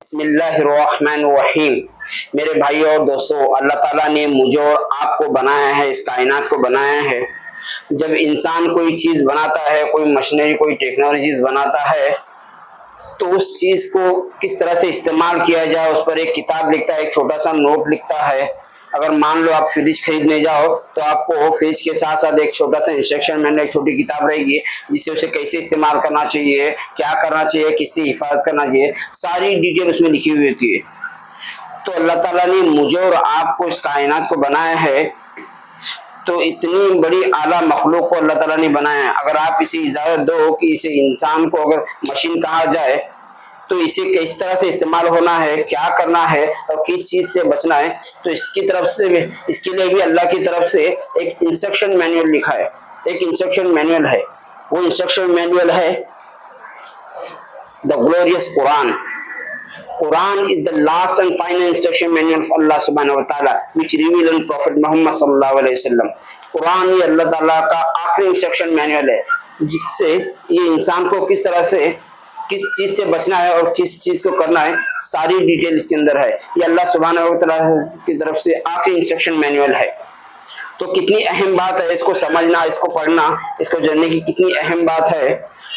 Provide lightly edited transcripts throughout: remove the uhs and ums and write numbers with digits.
بسم اللہ الرحمن الرحیم۔ میرے بھائیوں اور دوستوں، اللہ تعالیٰ نے مجھے اور آپ کو بنایا ہے، اس کائنات کو بنایا ہے۔ جب انسان کوئی چیز بناتا ہے، کوئی مشینری، کوئی ٹیکنالوجیز بناتا ہے، تو اس چیز کو کس طرح سے استعمال کیا جائے اس پر ایک کتاب لکھتا ہے، ایک چھوٹا سا نوٹ لکھتا ہے۔ اگر مان لو آپ فریج خریدنے جاؤ تو آپ کو فریج کے ساتھ ساتھ ایک چھوٹا سا انسٹرکشن میں ایک چھوٹی کتاب رہے گی، جس سے اسے کیسے استعمال کرنا چاہیے، کیا کرنا چاہیے، کس سے حفاظت کرنا چاہیے، ساری ڈیٹیل اس میں لکھی ہوئی ہوتی ہے۔ تو اللہ تعالیٰ نے مجھے اور آپ کو اس کائنات کو بنایا ہے، تو اتنی بڑی اعلیٰ مخلوق کو اللہ تعالیٰ نے بنایا ہے۔ اگر آپ اسے اجازت دو کہ اسے انسان کو اگر مشین کہا جائے تو اسے کس طرح سے استعمال ہونا ہے، کیا کرنا ہے اور کس چیز سے بچنا ہے، تو اس کی طرف سے اس کے لیے بھی اللہ کی طرف سے ایک انسٹرکشن مینول لکھا ہے، ایک انسٹرکشن مینول ہے۔ وہ انسٹرکشن مینول ہے the glorious Quran. Quran is the last and final instruction manual of Allah subhanahu wa ta'ala which revealed on Prophet Muhammad sallallahu alaihi wasallam۔ قرآن یہ اللہ تعالیٰ کا آخری انسٹرکشن مینول ہے، جس سے یہ انسان کو کس طرح سے کس چیز سے بچنا ہے اور کس چیز کو کرنا ہے، ساری ڈیٹیل اس کے اندر ہے۔ یہ اللہ سبحانہ و تعالیٰ کی طرف سے آخری انسٹرکشن مینول ہے۔ تو کتنی اہم بات ہے اس کو سمجھنا، اس کو پڑھنا، اس کو جاننے کی کتنی اہم بات ہے۔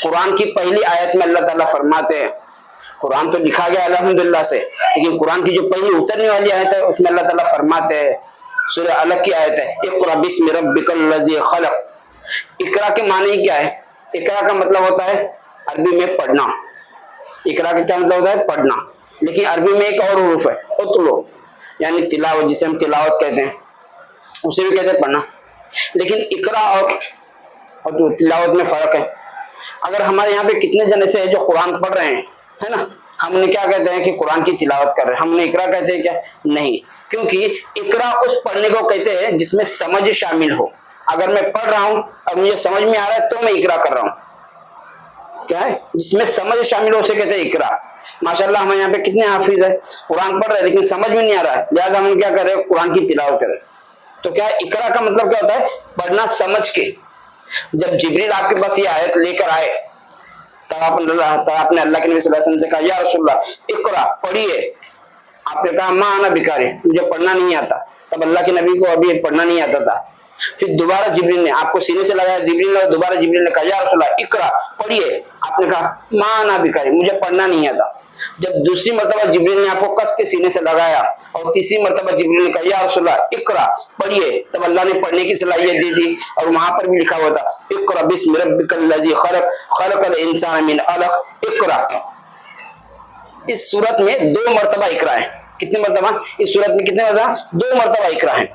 قرآن کی پہلی آیت میں اللہ تعالیٰ فرماتے ہیں، قرآن تو لکھا گیا الحمدللہ سے، لیکن قرآن کی جو پہلی اترنے والی آیت ہے اس میں اللہ تعالیٰ فرماتے ہیں، سورہ علق کی آیت ہے، اقرأ بسم ربک الذی خلق۔ اقرا کے معنی کیا ہے؟ اقرا کا مطلب ہوتا ہے عربی میں پڑھنا۔ اقرا کا کیا مطلب ہوتا ہے؟ پڑھنا۔ لیکن عربی میں ایک اور حروف ہے، اتلو، یعنی تلاوت، جسے ہم تلاوت کہتے ہیں، اسے بھی کہتے ہیں پڑھنا۔ لیکن اقرا اور تلاوت میں فرق ہے۔ اگر ہمارے یہاں پہ کتنے جنے سے ہیں جو قرآن پڑھ رہے ہیں، ہے نا، ہم نے کیا کہتے ہیں کہ قرآن کی تلاوت کر رہے ہیں، ہم نے اقرا کہتے ہیں کیا؟ نہیں، کیونکہ اقرا اس پڑھنے کو کہتے ہیں جس میں سمجھ شامل ہو۔ اگر میں پڑھ رہا ہوں اور مجھے سمجھ میں آ رہا ہے تو میں اقرا کر رہا ہوں، کیا ہے؟ جس میں سمجھ شامل ہو اسے کہتے ہیں اقرا۔ ماشاءاللہ ہمارے یہاں پہ کتنے حافظ ہیں، قرآن پڑھ رہے ہیں لیکن سمجھ میں نہیں آ رہا ہے، لہٰذا ہم کیا کر رہے ہیں؟ قرآن کی تلاوت کر رہے ہیں۔ تو کیا اقرا کا مطلب کیا ہوتا ہے؟ پڑھنا سمجھ کے۔ جب جبریل آپ کے پاس یہ آیت لے کر آئے تب آپ نے اللہ کے نبی صلی اللہ علیہ وسلم سے کہا، یا رسول اللہ اقرا، پڑھیے۔ آپ نے کہا ما انا بقاری، مجھے پڑھنا نہیں آتا۔ تب اللہ کے نبی کو ابھی پڑھنا نہیں آتا تھا۔ پھر دوبارہ جبریل نے آپ کو سینے سے لگایا، جبریل نے دوبارہ جبریل نے کہا، یا رسول اللہ اقرا، پڑھیے۔ آپ نے کہا ما انا بقاری، مجھے پڑھنا نہیں آتا۔ جب دوسری مرتبہ جبریل نے آپ کو کس کے سینے سے لگایا اور تیسری مرتبہ جبریل نے کہا، یا رسول اللہ اقرا، پڑھیے، تب اللہ نے پڑھنے کی صلاحیت دے دی۔ اور وہاں پر بھی لکھا ہوا تھا، اقرا بسم ربک الذی خلق، خلق الانسان من علق، اقرا۔ اس صورت میں 2 مرتبہ اقرا ہے۔ کتنے مرتبہ؟ اس صورت میں کتنے مرتبہ؟ 2 مرتبہ اقرا ہے۔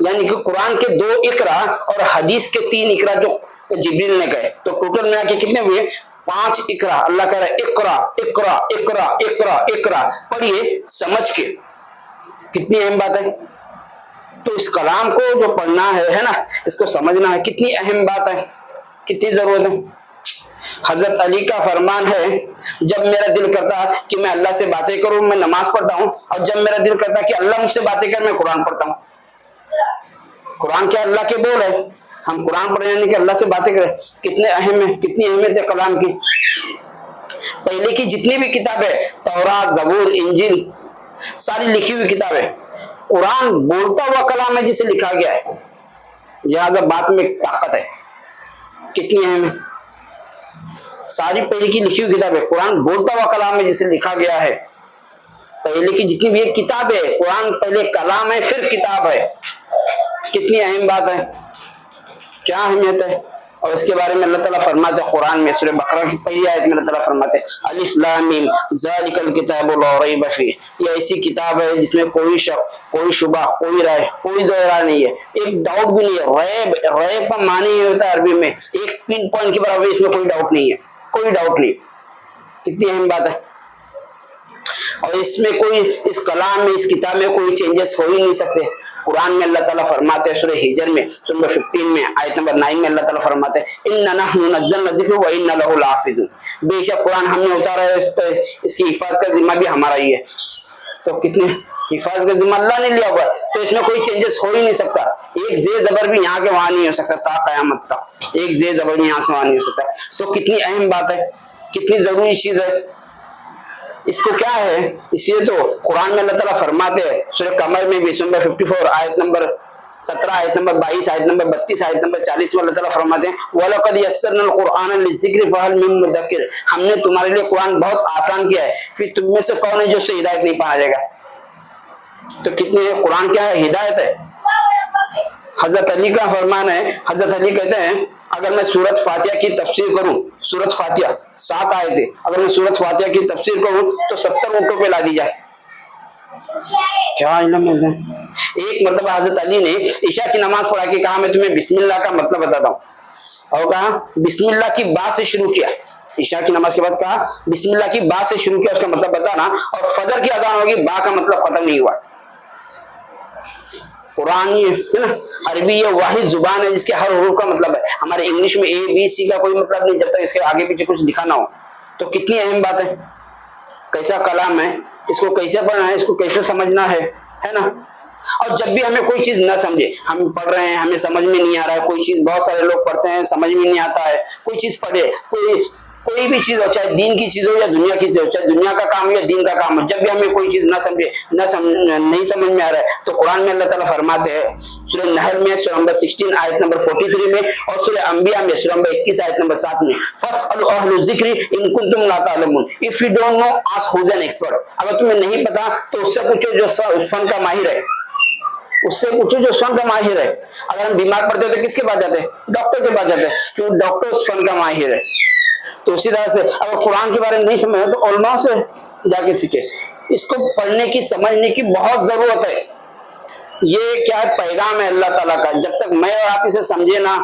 یعنی کہ قرآن کے 2 اقرا اور حدیث کے 3 اقرا جو جبریل نے کہے، تو ٹوٹل ملا کے کتنے ہوئے؟ 5 اقرا۔ اللہ کہہ رہا ہے اقرا اقرا اقرا اقرا اقرا، پڑھیے سمجھ کے۔ کتنی اہم بات ہے۔ تو اس کلام کو جو پڑھنا ہے نا، اس کو سمجھنا ہے، کتنی اہم بات ہے، کتنی ضرورت ہے۔ حضرت علی کا فرمان ہے، جب میرا دل کرتا کہ میں اللہ سے باتیں کروں میں نماز پڑھتا ہوں، اور جب میرا دل کرتا کہ اللہ مجھ سے باتیں کر میں قرآن پڑھتا ہوں۔ قرآن کیا اللہ کے بول ہے، ہم قرآن پڑھ رہے ہیں کہ اللہ سے باتیں کریں۔ کتنے اہم ہے، کتنی اہمیت ہے کلام کی۔ پہلے کی جتنی بھی کتابیں، تورات، زبور، انجیل، ساری لکھی ہوئی کتابیں، قرآن بولتا ہوا کلام ہے جسے لکھا گیا ہے، لہٰذا بات میں طاقت ہے۔ کتنی اہم ہے۔ ساری پہلے کی لکھی ہوئی کتابیں، قرآن بولتا ہوا کلام ہے جسے لکھا گیا ہے۔ پہلے کی جتنی بھی کتاب ہے، قرآن پہلے کلام ہے پھر کتاب ہے۔ کتنی اہم بات ہے، کیا اہمیت ہے۔ اور اس کے بارے میں اللہ تعالیٰ فرماتے ہیں قرآن میں، سورہ بقرہ کی پہلی آیت میں اللہ تعالیٰ فرماتے ہیں، الف لام میم ذالک الکتاب لا ریب فیہ، یہ ایسی کتاب ہے جس میں کوئی شک، کوئی شبہ، کوئی رائے، کوئی دو رائے نہیں ہے، ایک ڈاؤٹ بھی نہیں ہے۔ ریب کا معنی یہ ہوتا ہے عربی میں ایک پن پوائنٹ کے برابر، اس میں کوئی ڈاؤٹ نہیں ہے، کوئی ڈاؤٹ نہیں۔ کتنی اہم بات ہے۔ اور اس میں کوئی، اس کلام میں، اس کتاب میں کوئی چینجز ہو ہی نہیں سکتے۔ قرآن میں اللہ تعالیٰ فرماتے ہیں، سورہ ہجر میں سورہ 15 میں آیت نمبر 9 میں اللہ تعالیٰ فرماتے ہیں، اِنَّا نَحْنُ نَزَّلْنَا الذِّكْرَ وَإِنَّا لَهُ لَحَافِظُونَ، بے شک قرآن ہم نے اتارا ہے، اس کی حفاظت کا ذمہ بھی ہمارا ہی ہے۔ تو کتنے حفاظت کا ذمہ اللہ نے لیا ہوا ہے، تو اس میں کوئی چینجز ہو ہی نہیں سکتا۔ ایک زیر زبر بھی یہاں کے وہاں نہیں ہو سکتا تا قیامت تک، ایک زیر زبر بھی یہاں سے وہاں نہیں ہو سکتا۔ تو کتنی اہم بات ہے، کتنی ضروری چیز ہے۔ اس کو کیا ہے؟ اس لیے تو قرآن میں اللہ تعالیٰ فرماتے ہیں سورہ قمر میں بھی سورہ 54 آیت نمبر 17 آیت نمبر 22 آیت نمبر 32 آیت نمبر 40 میں اللہ تعالیٰ فرماتے ہیں وَلَقَدْ يَسَّرْنَا الْقُرْآنَ لِلذِّكْرِ فَهَلْ مِن مُّدَّكِرٍ، ہم نے تمہارے لیے قرآن بہت آسان کیا ہے، پھر تم میں سے کون ہے جو اس سے ہدایت نہیں پا جائے گا؟ تو کتنے قرآن کیا ہے؟ ہدایت ہے۔ حضرت علی کا فرمان ہے، حضرت علی کہتے ہیں اگر میں سورت فاتحہ کی تفسیر کروں، سورت فاتحہ 7 آیتیں، اگر میں سورت فاتحہ کی تفسیر کروں تو 70 اونٹوں پہ لا دی جائے۔ کیا علم ہے؟ ایک مرتبہ حضرت علی نے عشاء کی نماز پڑھا کے کہا میں تمہیں بسم اللہ کا مطلب بتاتا ہوں، اور کہا بسم اللہ کی با سے شروع کیا، عشاء کی نماز کے بعد کہا بسم اللہ کی با سے شروع کیا، اس کا مطلب بتانا، اور فجر کی اذان ہوگی با کا مطلب ختم نہیں ہوا۔ قرآن یہ ہے نا، عربی یہ واحد زبان ہے جس کے ہر حروف کا مطلب ہے۔ ہمارے انگلش میں اے بی سی کا کوئی مطلب نہیں جب تک اس کے آگے پیچھے کچھ لکھا نہ ہو۔ تو کتنی اہم بات ہے، کیسا کلام ہے، اس کو کیسے پڑھنا ہے، اس کو کیسے سمجھنا ہے نا۔ اور جب بھی ہمیں کوئی چیز نہ سمجھے، ہم پڑھ رہے ہیں ہمیں سمجھ میں نہیں آ رہا ہے کوئی چیز، بہت سارے لوگ پڑھتے ہیں سمجھ میں نہیں آتا ہے، کوئی چیز پڑھے، کوئی بھی چیز ہو، چاہے دین کی چیز ہو یا دنیا کی چیز ہو، چاہے دنیا کا کام ہو یا دین کا کام ہو، جب بھی ہمیں کوئی چیز نہ سمجھے، نہیں سمجھ میں آ رہا ہے، تو قرآن میں اللہ تعالیٰ فرماتے ہیں سورہ نحل میں سورہ نمبر 16 آیت نمبر 43 میں، اور سورہ انبیاء میں سورہ نمبر 21 آیت نمبر 7 میں، فَاسْأَلُوا أَهْلَ الذِّكْرِ إِن كُنتُمْ لَا تَعْلَمُونَ If you don't know, ask who's an expert۔ اگر تمہیں نہیں پتا تو اس سے پوچھو جو اس فن کا ماہر ہے، اس سے پوچھو جو اس فن کا ماہر ہے۔ اگر ہم بیمار پڑتے ہیں تو کس کے پاس جاتے ہیں؟ ڈاکٹر کے پاس جاتے ہیں، کیوں؟ ڈاکٹر اس فن کا ماہر ہے۔ تو اسی طرح سے اگر قرآن کے بارے میں نہیں سمجھا تو علماء سے جا کے سیکھے۔ اس کو پڑھنے کی سمجھنے کی بہت ضرورت ہے۔ یہ کیا پیغام ہے اللہ تعالیٰ کا، جب تک میں اور آپ اسے سمجھے نہ،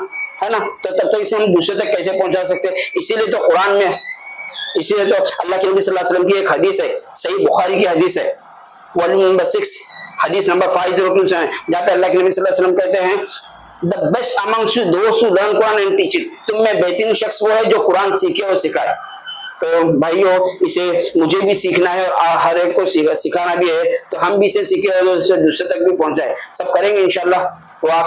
ہے نا، تو تب تک اسے ہم دوسرے تک کیسے پہنچا سکتے؟ اسی لیے تو قرآن میں، اسی لیے تو اللہ کے نبی صلی اللہ علیہ وسلم کی ایک حدیث ہے، صحیح بخاری کی حدیث ہے، والیوم نمبر 6 حدیث نمبر 502 سے، جہاں پہ اللہ کے نبی صلی اللہ علیہ وسلم کہتے ہیں the best amongst you those who learn Quran and teach it۔ تم میں بہترین شخص وہ ہے جو قرآن سیکھے اور سکھائے۔ تو بھائیو، اسے مجھے بھی سیکھنا ہے اور ہر ایک کو سکھانا بھی ہے، تو ہم بھی اسے سیکھے اور اسے دوسرے تک بھی پہنچائے، سب کریں گے انشاءاللہ۔